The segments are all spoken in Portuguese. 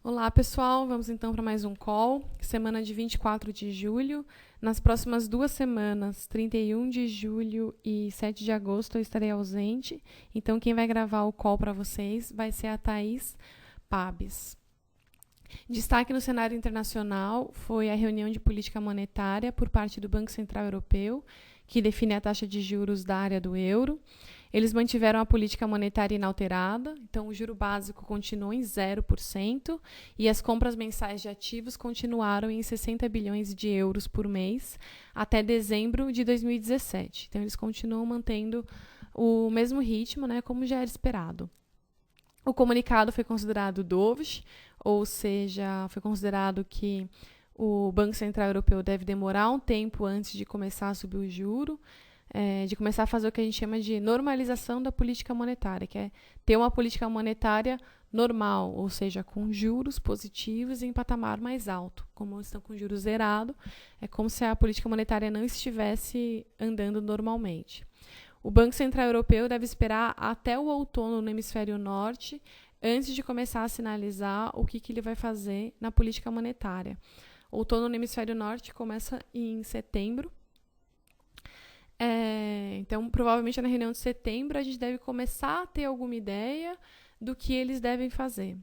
Olá, pessoal. Vamos então para mais um call. Semana de 24 de julho. Nas próximas 2 semanas, 31 de julho e 7 de agosto, eu estarei ausente. Então, quem vai gravar o call para vocês vai ser a Thaís Pabes. Destaque no cenário internacional foi a reunião de política monetária por parte do Banco Central Europeu, que define a taxa de juros da área do euro. Eles mantiveram a política monetária inalterada, então o juro básico continuou em 0% e as compras mensais de ativos continuaram em 60 bilhões de euros por mês até dezembro de 2017. Então eles continuam mantendo o mesmo ritmo, né, como já era esperado. O comunicado foi considerado dovish, ou seja, foi considerado que o Banco Central Europeu deve demorar um tempo antes de começar a subir o juro, de começar a fazer o que a gente chama de normalização da política monetária, que é ter uma política monetária normal, ou seja, com juros positivos e em patamar mais alto. Como estão com juros zerado, é como se a política monetária não estivesse andando normalmente. O Banco Central Europeu deve esperar até o outono no hemisfério norte, antes de começar a sinalizar o que ele vai fazer na política monetária. O outono no hemisfério norte começa em setembro. Então, provavelmente na reunião de setembro, a gente deve começar a ter alguma ideia do que eles devem fazer.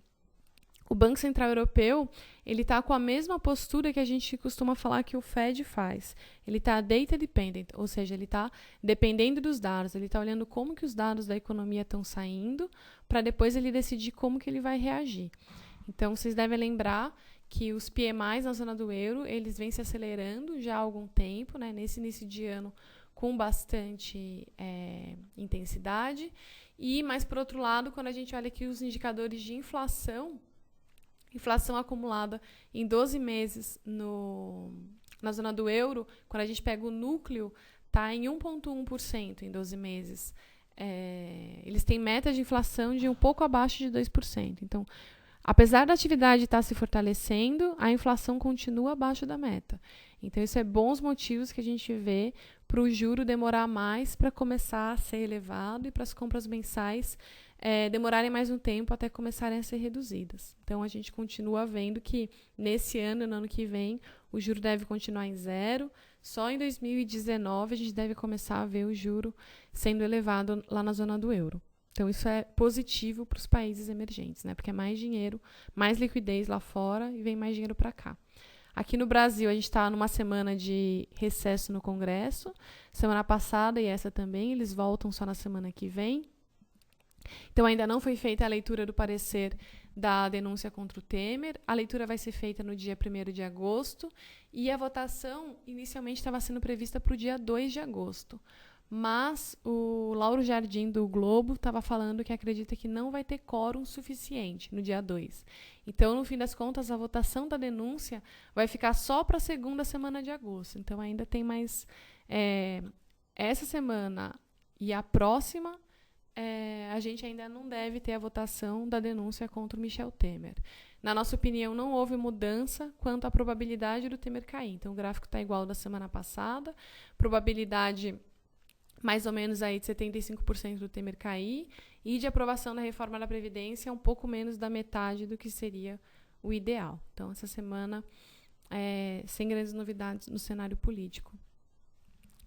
O Banco Central Europeu ele está com a mesma postura que a gente costuma falar que o Fed faz. Ele está data dependent, ou seja, ele está dependendo dos dados. Ele está olhando como que os dados da economia estão saindo para depois ele decidir como que ele vai reagir. Então, vocês devem lembrar que os PMIs na zona do euro eles vêm se acelerando já há algum tempo, né? Nesse início de ano, com bastante intensidade. Mas, por outro lado, quando a gente olha aqui os indicadores de inflação acumulada em 12 meses na zona do euro, quando a gente pega o núcleo, está em 1,1% em 12 meses. Eles têm meta de inflação de um pouco abaixo de 2%. Então, apesar da atividade estar se fortalecendo, a inflação continua abaixo da meta. Então, isso é bons motivos que a gente vê para o juro demorar mais para começar a ser elevado e para as compras mensais demorarem mais um tempo até começarem a ser reduzidas. Então, a gente continua vendo que nesse ano e no ano que vem, o juro deve continuar em zero. Só em 2019 a gente deve começar a ver o juro sendo elevado lá na zona do euro. Então, isso é positivo para os países emergentes, né? Porque é mais dinheiro, mais liquidez lá fora e vem mais dinheiro para cá. Aqui no Brasil, a gente está numa semana de recesso no Congresso. Semana passada e essa também, eles voltam só na semana que vem. Então, ainda não foi feita a leitura do parecer da denúncia contra o Temer. A leitura vai ser feita no dia 1º de agosto e a votação inicialmente estava sendo prevista para o dia 2 de agosto. Mas o Lauro Jardim, do Globo, estava falando que acredita que não vai ter quórum suficiente no dia 2. Então, no fim das contas, a votação da denúncia vai ficar só para a segunda semana de agosto. Então, ainda tem mais essa semana e a próxima, a gente ainda não deve ter a votação da denúncia contra o Michel Temer. Na nossa opinião, não houve mudança quanto à probabilidade do Temer cair. Então, o gráfico está igual ao da semana passada. Probabilidade mais ou menos aí de 75% do Temer cair, e de aprovação da reforma da Previdência um pouco menos da metade do que seria o ideal. Então, essa semana, sem grandes novidades no cenário político.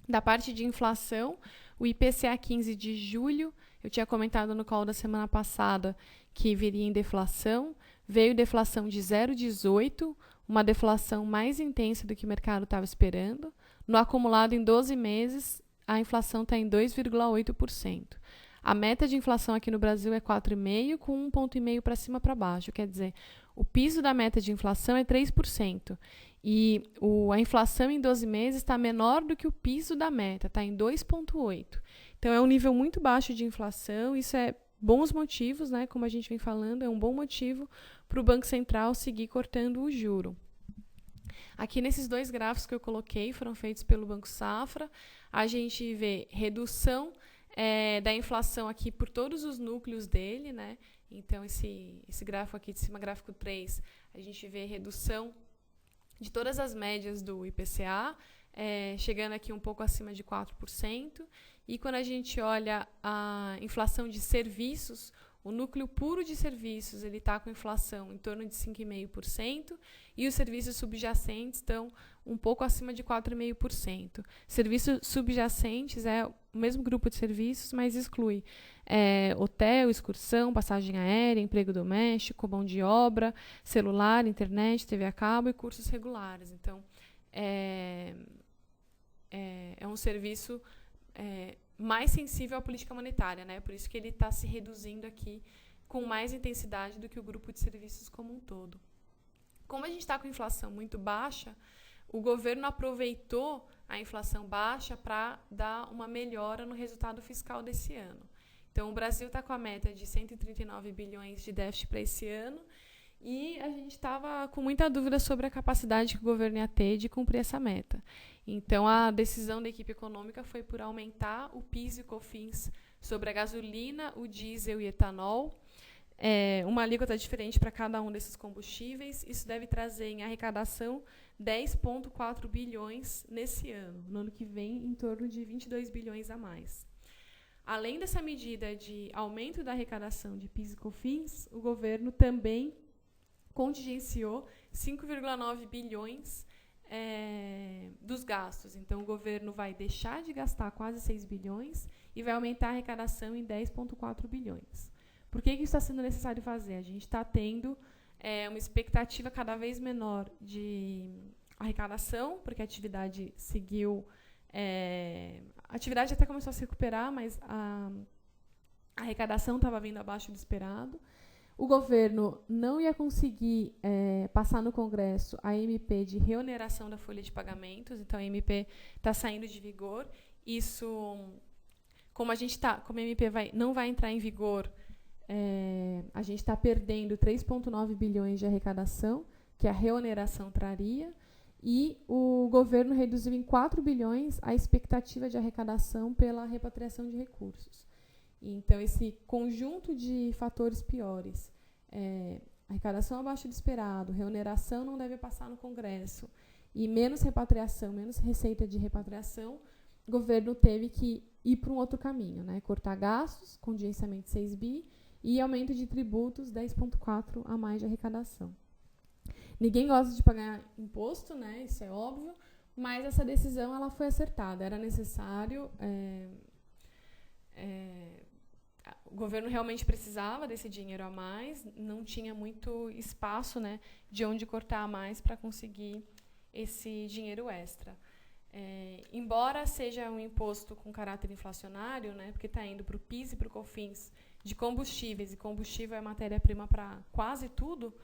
Da parte de inflação, o IPCA 15 de julho, eu tinha comentado no call da semana passada que viria em deflação, veio deflação de 0,18%, uma deflação mais intensa do que o mercado estava esperando. No acumulado em 12 meses, a inflação está em 2,8%. A meta de inflação aqui no Brasil é 4,5%, com 1,5 ponto para cima para baixo. Quer dizer, o piso da meta de inflação é 3%. E a inflação em 12 meses está menor do que o piso da meta, está em 2,8%. Então, é um nível muito baixo de inflação. Isso é bons motivos, né? Como a gente vem falando, é um bom motivo para o Banco Central seguir cortando o juro. Aqui nesses dois gráficos que eu coloquei, foram feitos pelo Banco Safra, a gente vê redução da inflação aqui por todos os núcleos dele, né? Então, esse gráfico aqui de cima, gráfico 3, a gente vê redução de todas as médias do IPCA, chegando aqui um pouco acima de 4%. E quando a gente olha a inflação de serviços, O núcleo puro de serviços ele está com inflação em torno de 5,5% e os serviços subjacentes estão um pouco acima de 4,5%. Serviços subjacentes é o mesmo grupo de serviços, mas exclui hotel, excursão, passagem aérea, emprego doméstico, mão de obra, celular, internet, TV a cabo e cursos regulares. Então, é um serviço mais sensível à política monetária, né? Por isso que ele está se reduzindo aqui com mais intensidade do que o grupo de serviços como um todo. Como a gente está com inflação muito baixa, o governo aproveitou a inflação baixa para dar uma melhora no resultado fiscal desse ano. Então, o Brasil está com a meta de 139 bilhões de déficit para esse ano e a gente estava com muita dúvida sobre a capacidade que o governo ia ter de cumprir essa meta. Então, a decisão da equipe econômica foi por aumentar o PIS e COFINS sobre a gasolina, o diesel e etanol, uma alíquota diferente para cada um desses combustíveis. Isso deve trazer em arrecadação 10,4 bilhões nesse ano. No ano que vem, em torno de 22 bilhões a mais. Além dessa medida de aumento da arrecadação de PIS e COFINS, o governo também contingenciou 5,9 bilhões dos gastos. Então, o governo vai deixar de gastar quase 6 bilhões e vai aumentar a arrecadação em 10,4 bilhões. Por que isso está sendo necessário fazer? A gente está tendo uma expectativa cada vez menor de arrecadação, porque a atividade seguiu... a atividade até começou a se recuperar, mas a arrecadação estava vindo abaixo do esperado. O governo não ia conseguir passar no Congresso a MP de reoneração da folha de pagamentos, então a MP está saindo de vigor. Isso, como a MP não vai entrar em vigor, a gente está perdendo 3,9 bilhões de arrecadação, que a reoneração traria, e o governo reduziu em 4 bilhões a expectativa de arrecadação pela repatriação de recursos. Então, esse conjunto de fatores piores, arrecadação abaixo do esperado, reoneração não deve passar no Congresso, e menos repatriação, menos receita de repatriação, o governo teve que ir para um outro caminho, né? Cortar gastos, contingenciamento de 6 bi, e aumento de tributos, 10,4 a mais de arrecadação. Ninguém gosta de pagar imposto, né? Isso é óbvio, mas essa decisão ela foi acertada, era necessário... o governo realmente precisava desse dinheiro a mais, não tinha muito espaço, né, de onde cortar a mais para conseguir esse dinheiro extra. Embora seja um imposto com caráter inflacionário, né, porque está indo para o PIS e para o COFINS de combustíveis, e combustível é matéria-prima para quase tudo,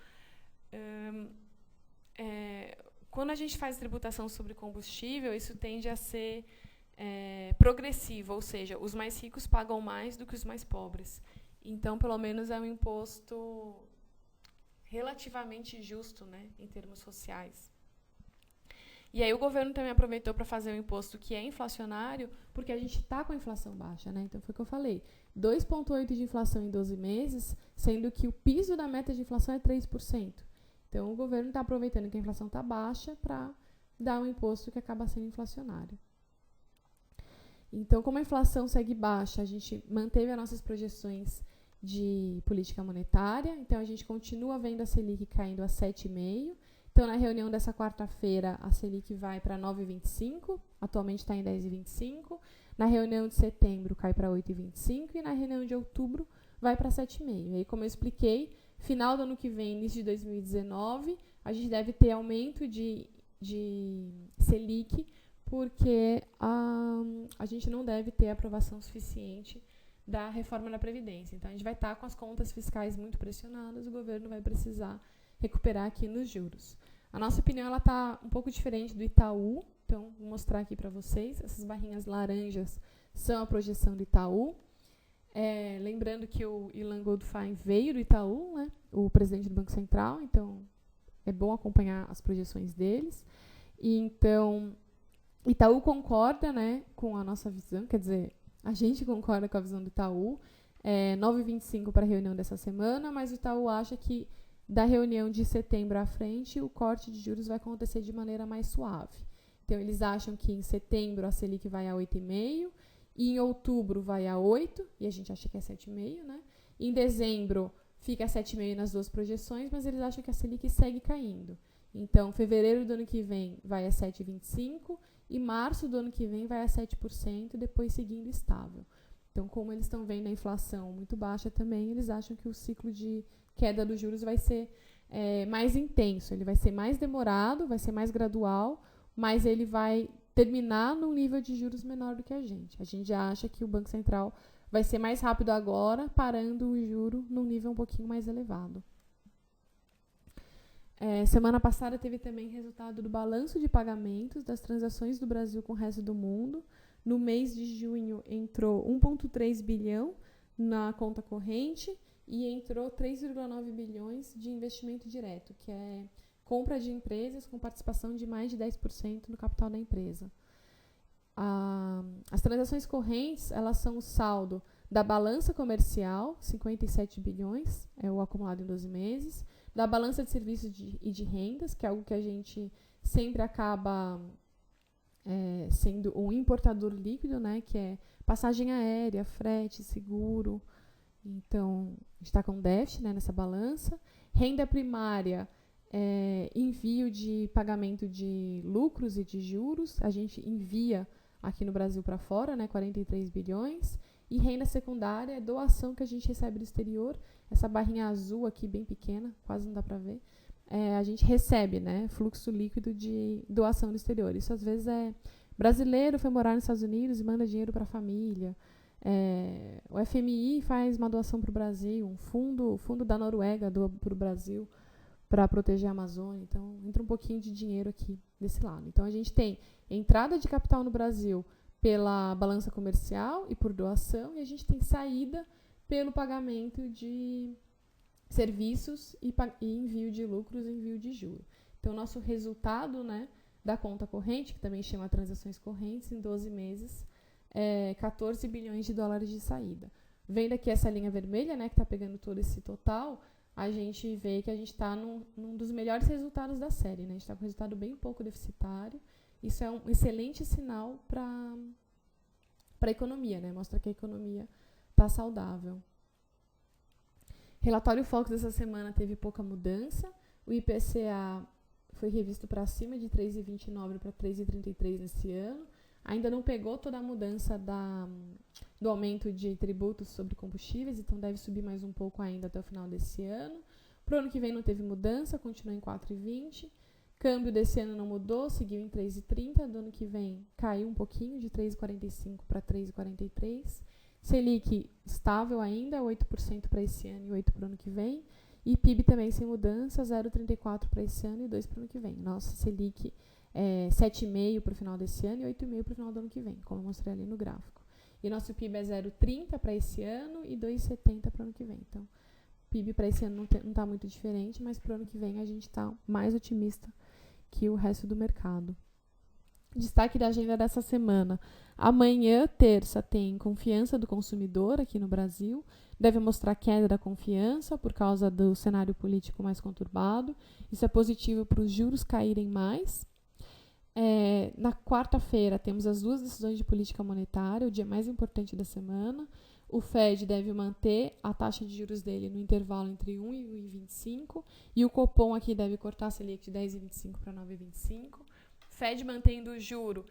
quando a gente faz tributação sobre combustível, isso tende a ser progressivo, ou seja, os mais ricos pagam mais do que os mais pobres. Então, pelo menos, é um imposto relativamente justo, né, em termos sociais. E aí o governo também aproveitou para fazer um imposto que é inflacionário, porque a gente está com a inflação baixa, né? Então, foi o que eu falei. 2,8% de inflação em 12 meses, sendo que o piso da meta de inflação é 3%. Então, o governo está aproveitando que a inflação está baixa para dar um imposto que acaba sendo inflacionário. Então, como a inflação segue baixa, a gente manteve as nossas projeções de política monetária. Então, a gente continua vendo a Selic caindo a 7,5%. Então, na reunião dessa quarta-feira, a Selic vai para 9,25%. Atualmente está em 10,25%. Na reunião de setembro, cai para 8,25%. E na reunião de outubro, vai para 7,5%. E aí, como eu expliquei, final do ano que vem, início de 2019, a gente deve ter aumento de Selic, porque a gente não deve ter aprovação suficiente da reforma da Previdência. Então, a gente vai estar com as contas fiscais muito pressionadas, o governo vai precisar recuperar aqui nos juros. A nossa opinião está um pouco diferente do Itaú, então, vou mostrar aqui para vocês. Essas barrinhas laranjas são a projeção do Itaú. Lembrando que o Ilan Goldfein veio do Itaú, né, o presidente do Banco Central, então é bom acompanhar as projeções deles. E, então... Itaú concorda, né, com a nossa visão, quer dizer, a gente concorda com a visão do Itaú, 9,25 para a reunião dessa semana, mas o Itaú acha que da reunião de setembro à frente, o corte de juros vai acontecer de maneira mais suave. Então, eles acham que em setembro a Selic vai a 8,5%, e em outubro vai a 8%, e a gente acha que é 7,5%, né? Em dezembro, fica 7,5% nas duas projeções, mas eles acham que a Selic segue caindo. Então, fevereiro do ano que vem vai a 7,25% e março do ano que vem vai a 7%, depois seguindo estável. Então, como eles estão vendo a inflação muito baixa também, eles acham que o ciclo de queda dos juros vai ser mais intenso. Ele vai ser mais demorado, vai ser mais gradual, mas ele vai terminar num nível de juros menor do que a gente. A gente já acha que o Banco Central vai ser mais rápido agora, parando o juro num nível um pouquinho mais elevado. Semana passada teve também resultado do balanço de pagamentos das transações do Brasil com o resto do mundo. No mês de junho entrou 1,3 bilhão na conta corrente e entrou 3,9 bilhões de investimento direto, que é compra de empresas com participação de mais de 10% no capital da empresa. As transações correntes, elas são o saldo da balança comercial, 57 bilhões, é o acumulado em 12 meses, da balança de serviços e de rendas, que é algo que a gente sempre acaba sendo um importador líquido, né, que é passagem aérea, frete, seguro. Então, a gente está com déficit, né, nessa balança. Renda primária, envio de pagamento de lucros e de juros. A gente envia aqui no Brasil para fora, né, 43 bilhões. E renda secundária, doação que a gente recebe do exterior. Essa barrinha azul aqui, bem pequena, quase não dá para ver. A gente recebe, né, fluxo líquido de doação do exterior. Isso às vezes brasileiro foi morar nos Estados Unidos e manda dinheiro para a família. O FMI faz uma doação para o Brasil, um fundo da Noruega doa para o Brasil para proteger a Amazônia. Então, entra um pouquinho de dinheiro aqui desse lado. Então, a gente tem entrada de capital no Brasil pela balança comercial e por doação, e a gente tem saída pelo pagamento de serviços e envio de lucros e envio de juros. Então, nosso resultado, né, da conta corrente, que também chama transações correntes, em 12 meses, 14 bilhões de dólares de saída. Vendo aqui essa linha vermelha, né, que está pegando todo esse total, a gente vê que a gente está num dos melhores resultados da série. Né? A gente está com um resultado bem pouco deficitário. Isso é um excelente sinal para a economia, né? Mostra que a economia está saudável. Relatório Focus dessa semana teve pouca mudança. O IPCA foi revisto para cima de 3,29 para 3,33 nesse ano. Ainda não pegou toda a mudança do aumento de tributos sobre combustíveis, então deve subir mais um pouco ainda até o final desse ano. Para o ano que vem não teve mudança, continua em 4,20. Câmbio desse ano não mudou, seguiu em 3,30. Do ano que vem caiu um pouquinho, de 3,45 para 3,43. Selic estável ainda, 8% para esse ano e 8% para o ano que vem. E PIB também sem mudança, 0,34 para esse ano e 2% para o ano que vem. Nossa Selic 7,5% para o final desse ano e 8,5% para o final do ano que vem, como eu mostrei ali no gráfico. E nosso PIB é 0,30 para esse ano e 2,70 para o ano que vem. Então, PIB para esse ano não está muito diferente, mas para o ano que vem a gente está mais otimista que o resto do mercado. Destaque da agenda dessa semana. Amanhã, terça, tem confiança do consumidor aqui no Brasil. Deve mostrar queda da confiança por causa do cenário político mais conturbado. Isso é positivo para os juros caírem mais. Na quarta-feira, temos as duas decisões de política monetária, o dia mais importante da semana. O Fed deve manter a taxa de juros dele no intervalo entre 1 e 1,25 e o Copom aqui deve cortar a Selic de 10,25 para 9,25. Fed mantendo o juro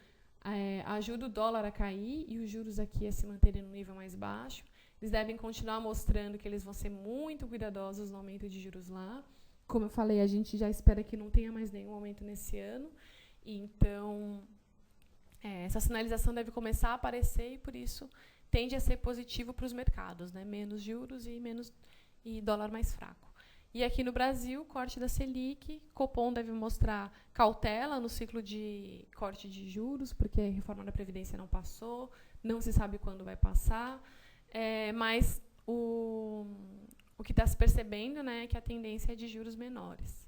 ajuda o dólar a cair e os juros aqui a se manterem no nível mais baixo. Eles devem continuar mostrando que eles vão ser muito cuidadosos no aumento de juros lá. Como eu falei, a gente já espera que não tenha mais nenhum aumento nesse ano. Então, essa sinalização deve começar a aparecer e, por isso, tende a ser positivo para os mercados, né? Menos juros e dólar mais fraco. E aqui no Brasil, corte da Selic, Copom deve mostrar cautela no ciclo de corte de juros, porque a reforma da Previdência não passou, não se sabe quando vai passar, mas o que está se percebendo, né, é que a tendência é de juros menores.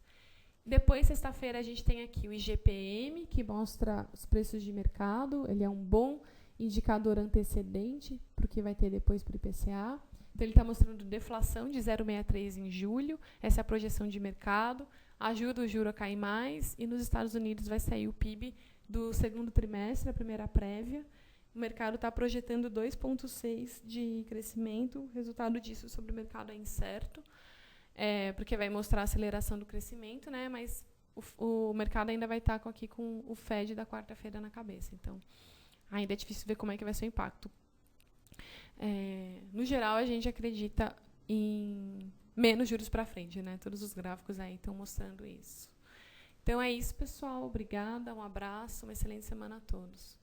Depois, sexta-feira, a gente tem aqui o IGPM, que mostra os preços de mercado. Ele é um bom indicador antecedente para o que vai ter depois para o IPCA. Então, ele está mostrando deflação de 0,63 em julho. Essa é a projeção de mercado. Ajuda o juro a cair mais. E nos Estados Unidos vai sair o PIB do segundo trimestre, a primeira prévia. O mercado está projetando 2,6% de crescimento. O resultado disso sobre o mercado é incerto, porque vai mostrar a aceleração do crescimento, né? Mas o mercado ainda vai estar aqui com o Fed da quarta-feira na cabeça. Então, ainda é difícil ver como é que vai ser o impacto. No geral, a gente acredita em menos juros para frente, né? Todos os gráficos aí estão mostrando isso. Então é isso, pessoal. Obrigada, um abraço, uma excelente semana a todos.